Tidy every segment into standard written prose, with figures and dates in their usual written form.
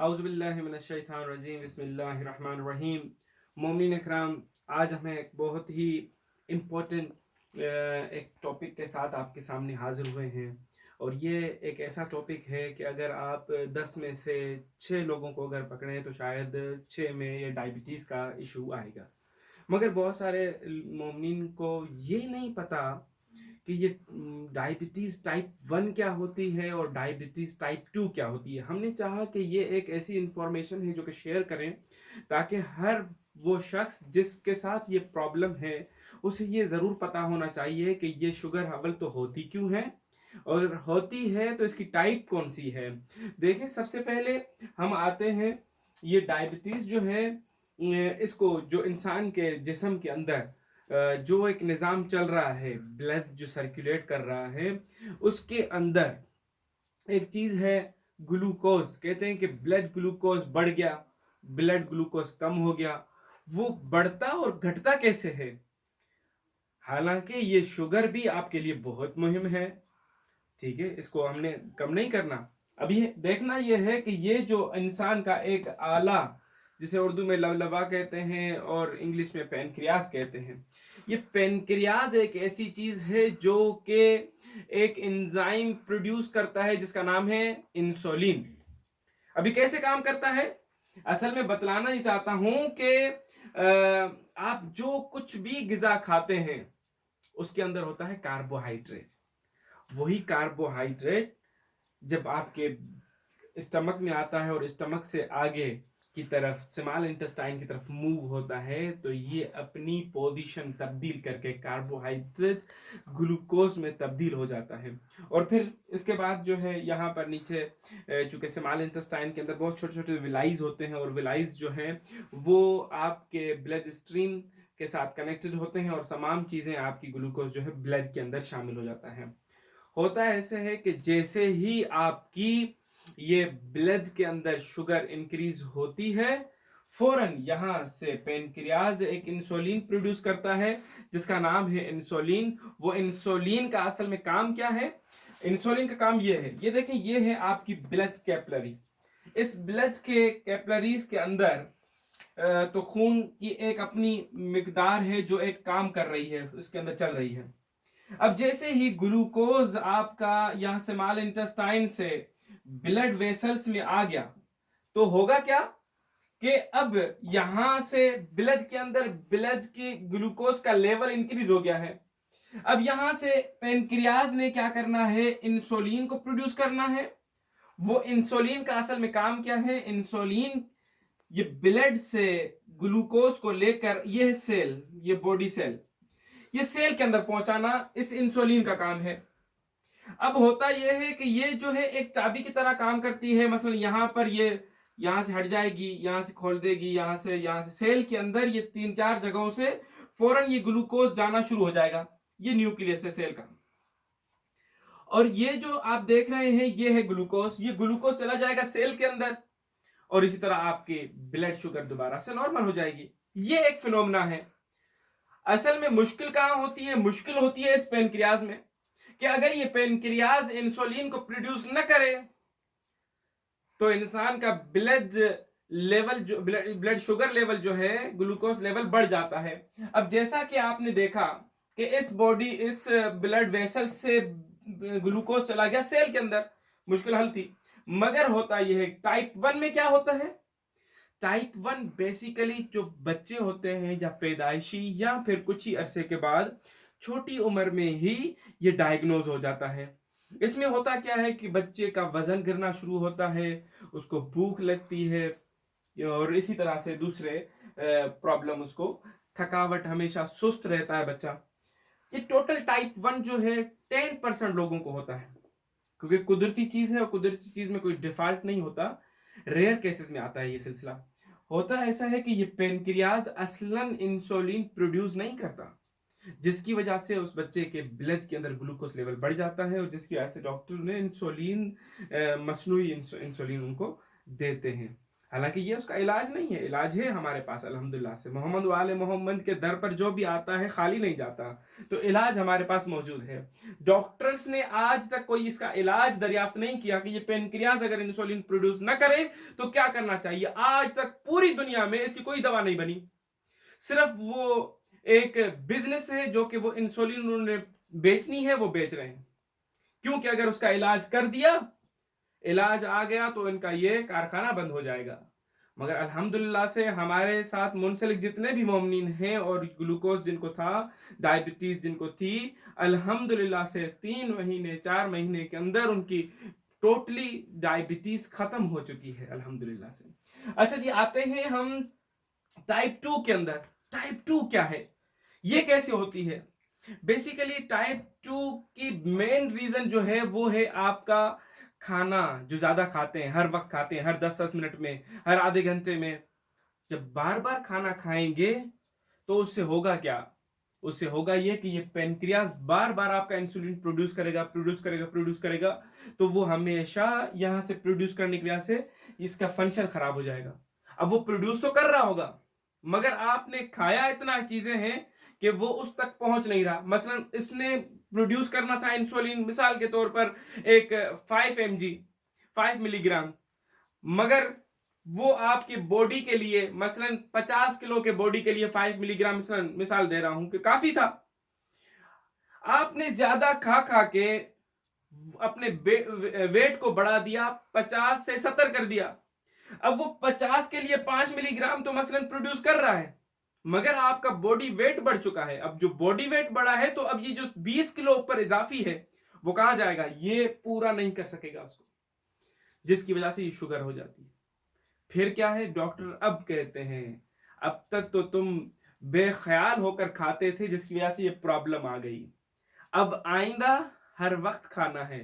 औज़ुबिल्लाहिमिनश्शैतानिर्रजीम बिस्मिल्लाहिर्रहमानिर्रहीम। मोमिनीन इकराम, आज हमें एक बहुत ही इम्पोर्टेंट एक टॉपिक के साथ आपके सामने हाजिर हुए हैं। और ये एक ऐसा टॉपिक है कि अगर आप 10 में से 6 लोगों को अगर पकड़ें तो शायद 6 में ये डायबिटीज़ का इशू आएगा। मगर बहुत सारे मोमिनीन को ये नहीं पता कि ये डायबिटीज़ टाइप 1 क्या होती है और डायबिटीज़ टाइप 2 क्या होती है। हमने चाहा कि ये एक ऐसी इंफॉर्मेशन है जो कि शेयर करें, ताकि हर वो शख्स जिसके साथ ये प्रॉब्लम है उसे ये ज़रूर पता होना चाहिए कि ये शुगर अव्वल तो होती क्यों है, और होती है तो इसकी टाइप कौन सी है। देखें, सबसे पहले हम आते हैं, ये डायबिटीज़ जो है इसको जो इंसान के जिस्म के अंदर जो एक निज़ाम चल रहा है, ब्लड जो सर्कुलेट कर रहा है, उसके अंदर एक चीज़ है ग्लूकोज। कहते हैं कि ब्लड ग्लूकोज बढ़ गया, ब्लड ग्लूकोज कम हो गया। वो बढ़ता और घटता कैसे है? हालांकि ये शुगर भी आपके लिए बहुत मुहिम है, ठीक है, इसको हमने कम नहीं करना। अब ये देखना ये है कि ये जो इंसान का एक आला, जिसे उर्दू में लबलबा कहते हैं और इंग्लिश में पेनक्रियाज कहते हैं, ये पेनक्रियाज एक ऐसी चीज है जो कि एक एंजाइम प्रोड्यूस करता है जिसका नाम है इंसुलिन। अभी कैसे काम करता है, असल में बतलाना ही चाहता हूं कि आप जो कुछ भी गिजा खाते हैं उसके अंदर होता है कार्बोहाइड्रेट। वही कार्बोहाइड्रेट जब आपके स्टमक में आता है और स्टमक से आगे की तरफ स्मॉल इंटेस्टाइन की तरफ मूव होता है, तो ये अपनी पोजीशन तब्दील करके कार्बोहाइड्रेट ग्लूकोज में तब्दील हो जाता है। और फिर इसके बाद जो है यहाँ पर नीचे, चूंकि स्मॉल इंटेस्टाइन के अंदर बहुत छोटे छोटे विलाइज होते हैं, और विलाइज जो हैं वो आपके ब्लड स्ट्रीम के साथ कनेक्टेड होते हैं, और तमाम चीज़ें आपकी ग्लूकोज जो है ब्लड के अंदर शामिल हो जाता है। होता ऐसे है कि जैसे ही आपकी ये ब्लड के अंदर शुगर इंक्रीज होती है, फौरन यहां से पेनक्रियाज एक इंसुलिन प्रोड्यूस करता है जिसका नाम है इंसुलिन। वो इंसुलिन का असल में काम क्या है? इंसुलिन का काम ये है, ये देखें, ये है आपकी ब्लड कैपिलरी। इस ब्लड के कैपिलरीज के अंदर तो खून की एक अपनी मिकदार है जो एक काम कर रही है, उसके अंदर चल रही है। अब जैसे ही ग्लूकोज आपका यहां से स्मॉल इंटेस्टाइन से ब्लड वेसल्स में आ गया, तो होगा क्या कि अब यहां से ब्लड के अंदर ब्लड की ग्लूकोज का लेवल इंक्रीज हो गया है। अब यहां से पेनक्रियाज ने क्या करना है? इंसुलिन को प्रोड्यूस करना है। वो इंसुलिन का असल में काम क्या है? इंसुलिन ये ब्लड से ग्लूकोज को लेकर यह सेल, ये बॉडी सेल, ये सेल के अंदर पहुंचाना इस इंसुलिन का काम है। अब होता यह है कि ये जो है एक चाबी की तरह काम करती है। मसलन यहां पर ये यहां से हट जाएगी, यहां से खोल देगी, यहां से सेल के अंदर ये 3-4 जगहों से फौरन ये ग्लूकोज जाना शुरू हो जाएगा। ये न्यूक्लियस है सेल का, और ये जो आप देख रहे हैं ये है ग्लूकोज। ये ग्लूकोज चला जाएगा सेल के अंदर, और इसी तरह आपकी ब्लड शुगर दोबारा से नॉर्मल हो जाएगी। ये एक फिनोमेना है। असल में मुश्किल कहां होती है? मुश्किल होती है इस पेनक्रियाज में, कि अगर ये पेनक्रियाज इंसुलिन को प्रोड्यूस न करे तो इंसान का ब्लड लेवल जो ब्लड शुगर लेवल जो है, ग्लूकोज लेवल बढ़ जाता है। अब जैसा कि आपने देखा कि इस ब्लड वेसल से ग्लूकोज चला गया सेल के अंदर, मुश्किल हल थी। मगर होता यह है, टाइप 1 में क्या होता है? टाइप 1 बेसिकली जो बच्चे होते हैं या पैदाइशी या फिर कुछ ही अरसे के बाद छोटी उम्र में ही ये डायग्नोज हो जाता है। इसमें होता क्या है कि बच्चे का वजन गिरना शुरू होता है, उसको भूख लगती है, और इसी तरह से दूसरे प्रॉब्लम, उसको थकावट, हमेशा सुस्त रहता है बच्चा। ये टोटल टाइप 1 जो है 10% लोगों को होता है, क्योंकि कुदरती चीज है और कुदरती चीज में कोई डिफॉल्ट नहीं होता। रेयर केसेस में आता है ये सिलसिला। होता ऐसा है कि ये पेनक्रियाज असलन इंसुलिन प्रोड्यूस नहीं करता, जिसकी वजह से उस बच्चे के ब्लड के अंदर ग्लूकोज लेवल बढ़ जाता है, और जिसकी वजह से डॉक्टर ने इंसुलिन मसनूई इंसुलिन उनको देते हैं। हालांकि ये उसका इलाज नहीं है, इलाज है हमारे पास अल्हम्दुलिल्लाह से। मोहम्मद वाले मोहम्मद के दर पर जो भी आता है खाली नहीं जाता, तो इलाज हमारे पास मौजूद है। डॉक्टर्स ने आज तक कोई इसका इलाज दरियाफ्त नहीं किया कि ये पेनक्रियाज अगर इंसुलिन प्रोड्यूस न करे तो क्या करना चाहिए। आज तक पूरी दुनिया में इसकी कोई दवा नहीं बनी। सिर्फ वो एक बिजनेस है जो कि वो इंसुलिन उन्होंने बेचनी है, वो बेच रहे हैं। क्योंकि अगर उसका इलाज कर दिया, इलाज आ गया, तो इनका ये कारखाना बंद हो जाएगा। मगर अल्हम्दुलिल्लाह से हमारे साथ मुंसलिक जितने भी मोमिनीन हैं और ग्लूकोज जिनको था, डायबिटीज जिनको थी, अल्हम्दुलिल्लाह से 3 महीने 4 महीने के अंदर उनकी टोटली डायबिटीज खत्म हो चुकी है अल्हम्दुलिल्लाह से। अच्छा जी, आते हैं हम टाइप 2 के अंदर। टाइप 2 क्या है, ये कैसे होती है? बेसिकली टाइप 2 की मेन रीजन जो है वो है आपका खाना जो ज्यादा खाते हैं, हर वक्त खाते हैं, हर 10-10 मिनट में, हर आधे घंटे में। जब बार बार खाना खाएंगे तो उससे होगा क्या? उससे होगा ये कि ये पेनक्रियाज बार बार आपका इंसुलिन प्रोड्यूस करेगा, प्रोड्यूस करेगा, तो वो हमेशा यहां से प्रोड्यूस करने की वजह से इसका फंक्शन खराब हो जाएगा। अब वो प्रोड्यूस तो कर रहा होगा, मगर आपने खाया इतना चीजें हैं कि वो उस तक पहुंच नहीं रहा। मसलन इसने प्रोड्यूस करना था इंसुलिन मिसाल के तौर पर एक 5 mg 5 मिलीग्राम, मगर वो आपके बॉडी के लिए मसलन 50 किलो के बॉडी के लिए 5 मिलीग्राम, मिसाल दे रहा हूं कि काफी था। आपने ज्यादा खा खा के अपने वेट को बढ़ा दिया, 50 से 70 कर दिया। अब वो 50 के लिए 5 मिलीग्राम तो मसलन प्रोड्यूस कर रहा है, मगर आपका बॉडी वेट बढ़ चुका है। अब जो बॉडी वेट बढ़ा है, तो अब ये जो 20 किलो ऊपर इजाफी है वो कहां जाएगा? ये पूरा नहीं कर सकेगा उसको, जिसकी वजह से ये शुगर हो जाती है। फिर क्या है, डॉक्टर अब कहते हैं अब तक तो तुम बेख्याल होकर खाते थे जिसकी वजह से ये प्रॉब्लम आ गई, अब आइंदा हर वक्त खाना है,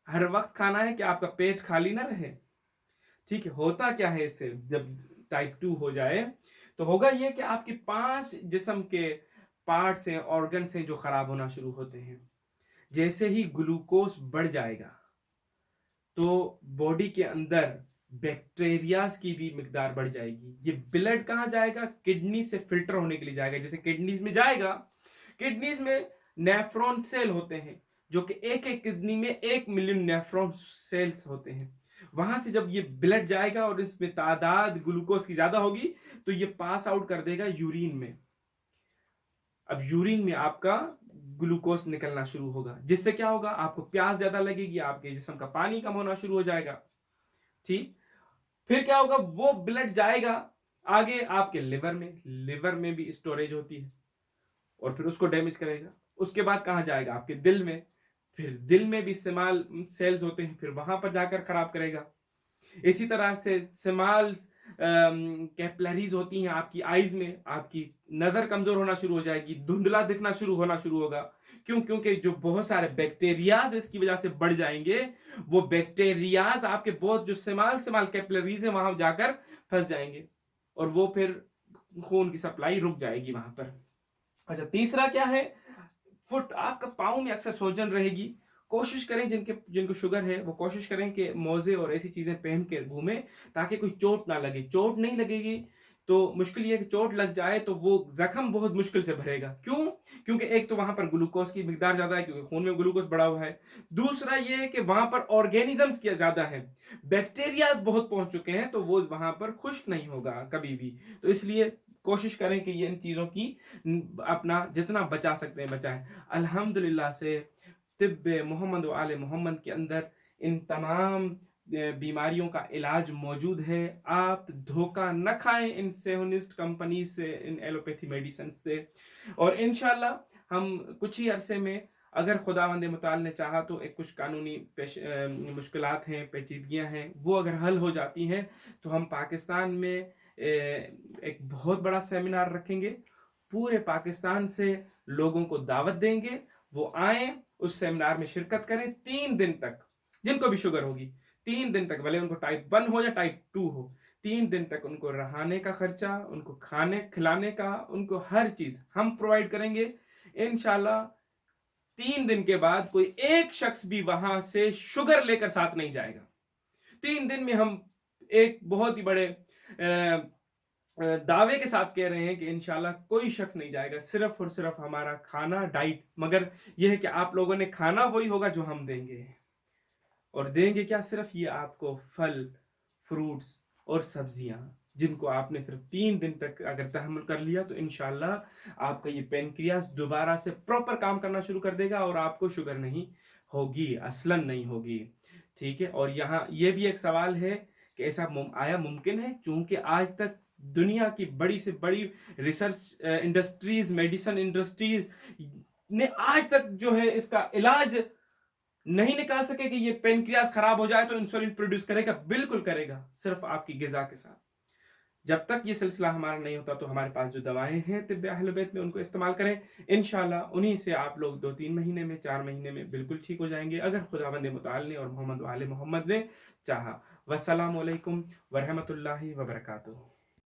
हर वक्त खाना है कि आपका पेट खाली ना रहे। ठीक है, होता क्या है इससे जब टाइप 2 हो जाए, तो होगा ये कि आपके 5 जिस्म के पार्ट्स हैं, ऑर्गन्स हैं जो खराब होना शुरू होते हैं। जैसे ही ग्लूकोज बढ़ जाएगा तो बॉडी के अंदर बैक्टीरियाज की भी मिकदार बढ़ जाएगी। ये ब्लड कहां जाएगा? किडनी से फिल्टर होने के लिए जाएगा। जैसे किडनीज में जाएगा, किडनीज में नेफ्रॉन सेल होते हैं, जो कि एक एक किडनी में 1 मिलियन नेफ्रॉन सेल्स होते हैं। वहां से जब ये ब्लड जाएगा और इसमें तादाद ग्लूकोज की ज्यादा होगी, तो ये पास आउट कर देगा यूरिन में। अब यूरिन में आपका ग्लूकोज निकलना शुरू होगा, जिससे क्या होगा? आपको प्यास ज्यादा लगेगी, आपके जिस्म का पानी कम होना शुरू हो जाएगा। ठीक, फिर क्या होगा? वो ब्लड जाएगा आगे आपके लिवर में, लिवर में भी स्टोरेज होती है और फिर उसको डैमेज करेगा। उसके बाद कहां जाएगा? आपके दिल में, फिर दिल में भी स्मॉल सेल्स होते हैं, फिर वहां पर जाकर खराब करेगा। इसी तरह से स्मॉल कैपिलरीज होती हैं आपकी आईज में, आपकी नजर कमजोर होना शुरू हो जाएगी, धुंधला दिखना शुरू होगा। क्यों? क्योंकि जो बहुत सारे बैक्टीरियाज इसकी वजह से बढ़ जाएंगे, वो बैक्टीरियाज आपके बहुत जो स्मॉल कैपिलरीज है वहां जाकर फंस जाएंगे और वो फिर खून की सप्लाई रुक जाएगी वहां पर। अच्छा, तीसरा क्या है? फुट, आपका पाँव में अक्सर सूजन रहेगी। कोशिश करें, जिनको शुगर है वो कोशिश करें कि मोजे और ऐसी चीजें पहन के घूमें ताकि कोई चोट ना लगे। चोट नहीं लगेगी तो मुश्किल ये है कि चोट लग जाए तो वो जख्म बहुत मुश्किल से भरेगा। क्यों? क्योंकि एक तो वहां पर ग्लूकोज की मिकदार ज्यादा है, क्योंकि खून में ग्लूकोज बढ़ा हुआ है। दूसरा ये है कि वहां पर ऑर्गेनिजम्स की ज्यादा है, बैक्टीरियाज बहुत पहुंच चुके हैं, तो वो वहां पर खुश्क नहीं होगा कभी भी। तो इसलिए कोशिश करें कि ये इन चीजों की अपना जितना बचा सकते हैं बचाएं। अल्हम्दुलिल्लाह से तिब्ब मोहम्मद व आले मोहम्मद के अंदर इन तमाम बीमारियों का इलाज मौजूद है। आप धोखा न खाएं इन सेहोनिस्ट कंपनी से, इन एलोपैथी मेडिसिन से। और इंशाल्लाह हम कुछ ही अरसे में, अगर खुदावंद मुताल ने चाहा तो, एक कुछ कानूनी मुश्किलात हैं, पेचीदगियां हैं, वो अगर हल हो जाती हैं तो हम पाकिस्तान में एक बहुत बड़ा सेमिनार रखेंगे। पूरे पाकिस्तान से लोगों को दावत देंगे, वो आए, उस सेमिनार में शिरकत करें 3 दिन तक। जिनको भी शुगर होगी 3 दिन तक, भले उनको टाइप 1 हो या टाइप 2 हो, 3 दिन तक उनको रहने का खर्चा, उनको खाने खिलाने का, उनको हर चीज हम प्रोवाइड करेंगे इंशाल्लाह। 3 दिन के बाद कोई एक शख्स भी वहां से शुगर लेकर साथ नहीं जाएगा। 3 दिन में हम एक बहुत ही बड़े दावे के साथ कह रहे हैं कि इंशाल्लाह कोई शख्स नहीं जाएगा, सिर्फ और सिर्फ हमारा खाना डाइट, मगर यह है कि आप लोगों ने खाना वही होगा जो हम देंगे। और देंगे क्या? सिर्फ ये आपको फल, फ्रूट्स और सब्जियां, जिनको आपने सिर्फ 3 दिन तक अगर तहम्मुल कर लिया तो इंशाल्लाह आपका ये पेनक्रियास दोबारा से प्रॉपर काम करना शुरू कर देगा और आपको शुगर नहीं होगी, असलन नहीं होगी। ठीक है। और यहाँ ये भी एक सवाल है कि ऐसा आया मुमकिन है? चूंकि आज तक दुनिया की बड़ी से बड़ी रिसर्च इंडस्ट्रीज, मेडिसिन इंडस्ट्रीज ने आज तक जो है इसका इलाज नहीं निकाल सके कि ये पेनक्रियास खराब हो जाए तो इंसुलिन प्रोड्यूस करेगा। बिल्कुल करेगा, सिर्फ आपकी गिजा के साथ। जब तक ये सिलसिला हमारा नहीं होता तो हमारे पास जो दवाएं हैं तिब्ब अहल बैत में, उनको इस्तेमाल करें। इंशाल्लाह उन्हीं से आप लोग 2-3 महीने में, 4 महीने में बिल्कुल ठीक हो जाएंगे, अगर खुदावंद मुताल ने और मोहम्मद वाले मोहम्मद ने चाहा। वस्सलामु अलैकुम वरहमतुल्लाहि वबरकातुहू।